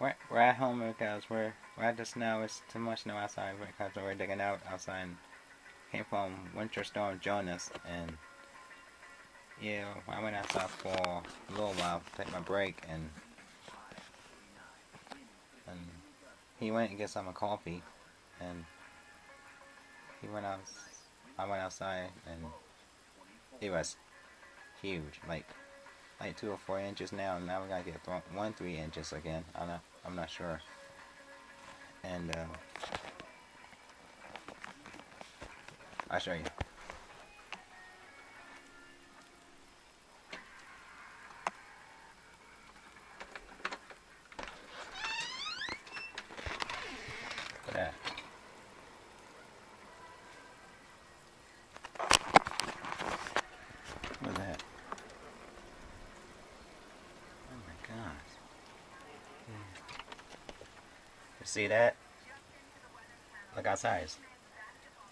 we're at home because we're at the snow. It's too much snow outside because we're digging out outside. Came from Winter Storm Jonas, and yeah, I went outside for a little while to take my break, and he went and get some coffee, and he went out. I went outside, and it was huge, like 2 or 4 inches now. And now we gotta get 3 inches again. I'm not sure. And I'll show you. Look at that. Look at that. Oh my gosh. You see that? Look outside.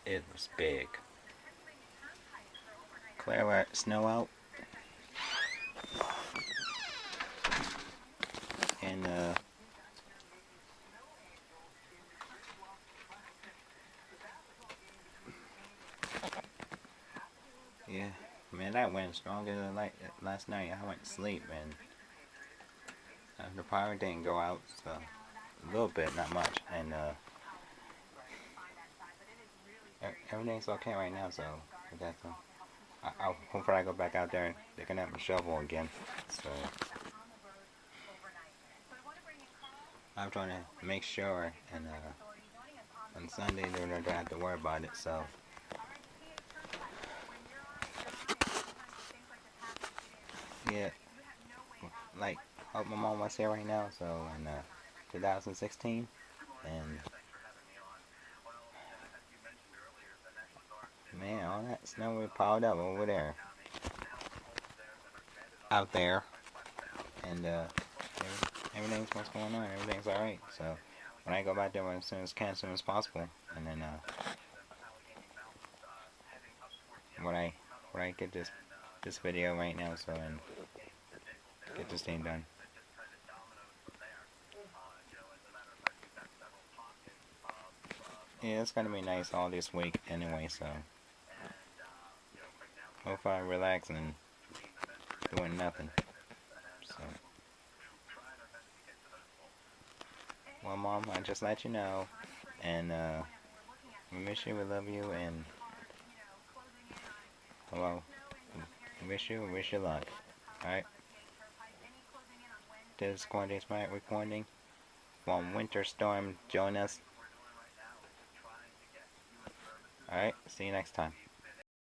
It was big. Clear snow out. And yeah, man, that went stronger than like last night. I went to sleep, and the power didn't go out, so a little bit, not much, and everything's okay right now. So that's I'll hopefully I go back out there and digging up my shovel again. So I'm trying to make sure, and on Sunday they're not gonna have to worry about it. So yeah, like hope my mom was here right now. So in 2016, and man, all that snow we piled up over there, out there, and everything's what's going on. Everything's all right. So when I go back there as soon as possible, and then when I get this video right now, so and get this thing done. Yeah, it's gonna be nice all this week anyway. So hopefully I relax and doing nothing. So well, Mom, I just let you know, and we miss you, we love you, and hello, we wish you luck. Alright? This is Quarantine Smart recording from Winter Storm Jonas. Alright, see you next time.